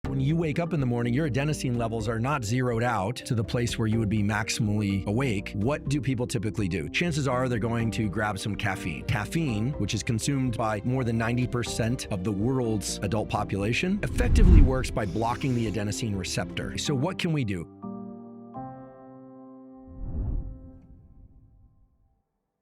When you wake up in the morning, your adenosine levels are not zeroed out to the place where you would be maximally awake. What do people typically do? Chances are they're going to grab some caffeine. Caffeine, which is consumed by more than 90% of the world's adult population, effectively works by blocking the adenosine receptor. So what can we do?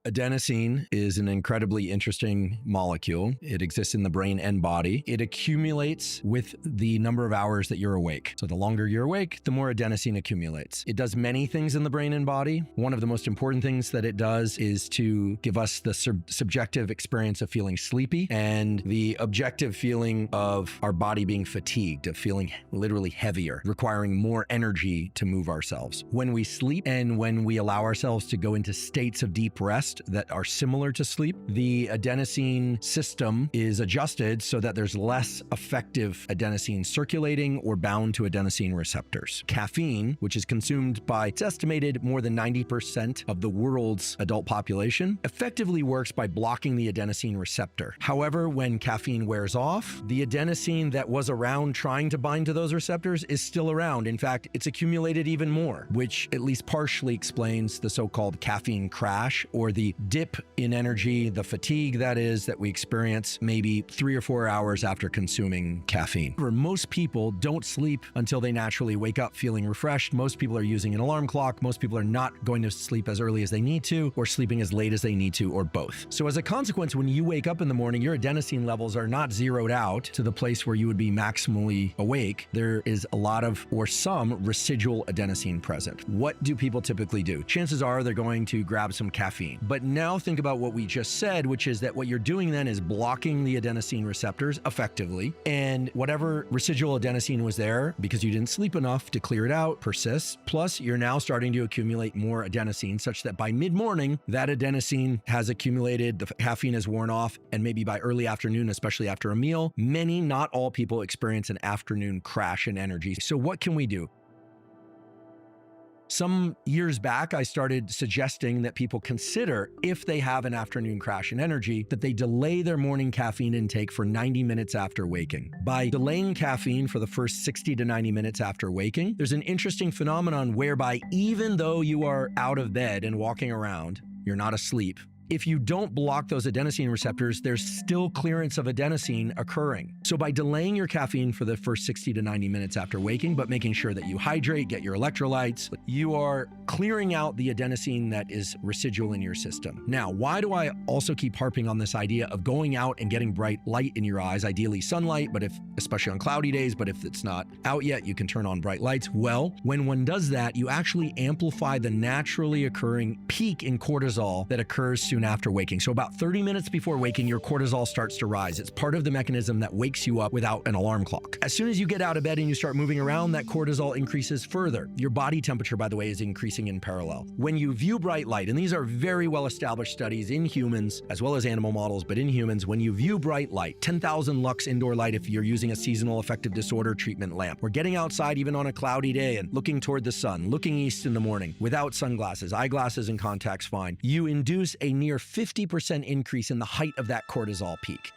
Adenosine is an incredibly interesting molecule. It exists in the brain and body. It accumulates with the number of hours that you're awake. So the longer you're awake, the more adenosine accumulates. It does many things in the brain and body. One of the most important things that it does is to give us the subjective experience of feeling sleepy and the objective feeling of our body being fatigued, of feeling literally heavier, requiring more energy to move ourselves. When we sleep and when we allow ourselves to go into states of deep rest that are similar to sleep, the adenosine system is adjusted so that there's less effective adenosine circulating or bound to adenosine receptors. Caffeine, which is consumed by, it's estimated, more than 90% of the world's adult population, effectively works by blocking the adenosine receptor. However, when caffeine wears off, the adenosine that was around trying to bind to those receptors is still around. In fact, it's accumulated even more, which at least partially explains the so-called caffeine crash, or the dip in energy, the fatigue that is, that we experience maybe 3 or 4 hours after consuming caffeine. For most people, don't sleep until they naturally wake up feeling refreshed. Most people are using an alarm clock. Most people are not going to sleep as early as they need to, or sleeping as late as they need to, or both. So as a consequence, when you wake up in the morning, your adenosine levels are not zeroed out to the place where you would be maximally awake. There is a lot of, or some, residual adenosine present. What do people typically do? Chances are they're going to grab some caffeine. But now think about what we just said, which is that what you're doing then is blocking the adenosine receptors effectively, and whatever residual adenosine was there, because you didn't sleep enough to clear it out, persists. Plus, you're now starting to accumulate more adenosine, such that by mid-morning, that adenosine has accumulated, the caffeine has worn off, and maybe by early afternoon, especially after a meal, many, not all people experience an afternoon crash in energy. So what can we do? Some years back, I started suggesting that people consider, if they have an afternoon crash in energy, that they delay their morning caffeine intake for 90 minutes after waking. By delaying caffeine for the first 60 to 90 minutes after waking, there's an interesting phenomenon whereby even though you are out of bed and walking around, you're not asleep, if you don't block those adenosine receptors, there's still clearance of adenosine occurring. So by delaying your caffeine for the first 60 to 90 minutes after waking, but making sure that you hydrate, get your electrolytes, you are clearing out the adenosine that is residual in your system. Now, why do I also keep harping on this idea of going out and getting bright light in your eyes, ideally sunlight, but especially on cloudy days, but if it's not out yet, you can turn on bright lights. Well, when one does that, you actually amplify the naturally occurring peak in cortisol that occurs soon after waking. So about 30 minutes before waking, your cortisol starts to rise. It's part of the mechanism that wakes you up without an alarm clock. As soon as you get out of bed and you start moving around, that cortisol increases further. Your body temperature, by the way, is increasing in parallel. When you view bright light, and these are very well-established studies in humans, as well as animal models, but in humans, when you view bright light, 10,000 lux indoor light if you're using a seasonal affective disorder treatment lamp, or getting outside even on a cloudy day and looking toward the sun, looking east in the morning, without sunglasses, eyeglasses and contacts fine, you induce a near 50% increase in the height of that cortisol peak.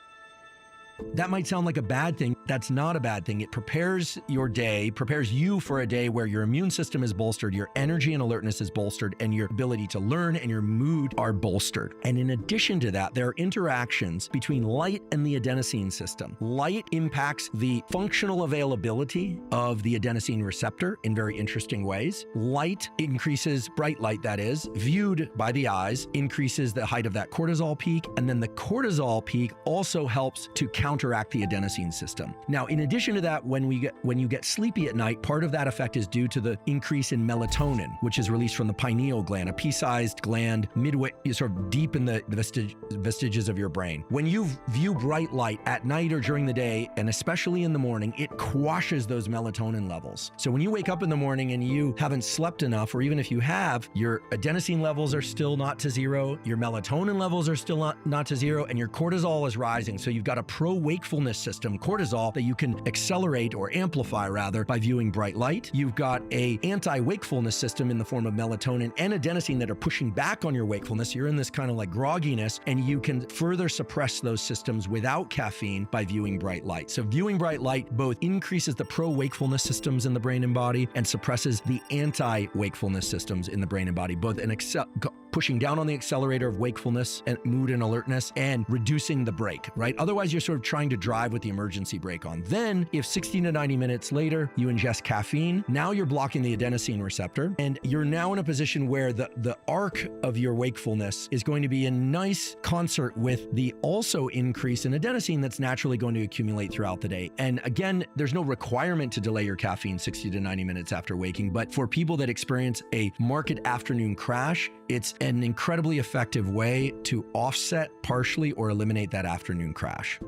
That might sound like a bad thing. That's not a bad thing. It prepares your day, prepares you for a day where your immune system is bolstered, your energy and alertness is bolstered, and your ability to learn and your mood are bolstered. And in addition to that, there are interactions between light and the adenosine system. Light impacts the functional availability of the adenosine receptor in very interesting ways. Light increases, bright light that is, viewed by the eyes, increases the height of that cortisol peak, and then the cortisol peak also helps to counteract the adenosine system. Now, in addition to that, when you get sleepy at night, part of that effect is due to the increase in melatonin, which is released from the pineal gland, a pea-sized gland midway, sort of deep in the vestiges of your brain. When you view bright light at night or during the day, and especially in the morning, it quashes those melatonin levels. So when you wake up in the morning and you haven't slept enough, or even if you have, your adenosine levels are still not to zero, your melatonin levels are still not to zero, and your cortisol is rising. So you've got a pro pro-wakefulness system, cortisol, that you can accelerate or amplify rather by viewing bright light. You've got a anti-wakefulness system in the form of melatonin and adenosine that are pushing back on your wakefulness. You're in this kind of like grogginess, and you can further suppress those systems without caffeine by viewing bright light. So viewing bright light both increases the pro-wakefulness systems in the brain and body and suppresses the anti-wakefulness systems in the brain and body, both pushing down on the accelerator of wakefulness and mood and alertness and reducing the brake, right? Otherwise, you're sort of trying to drive with the emergency brake on. Then, if 60 to 90 minutes later, you ingest caffeine, now you're blocking the adenosine receptor, and you're now in a position where the arc of your wakefulness is going to be in nice concert with the also increase in adenosine that's naturally going to accumulate throughout the day. And again, there's no requirement to delay your caffeine 60 to 90 minutes after waking, but for people that experience a marked afternoon crash, it's an incredibly effective way to offset partially or eliminate that afternoon crash.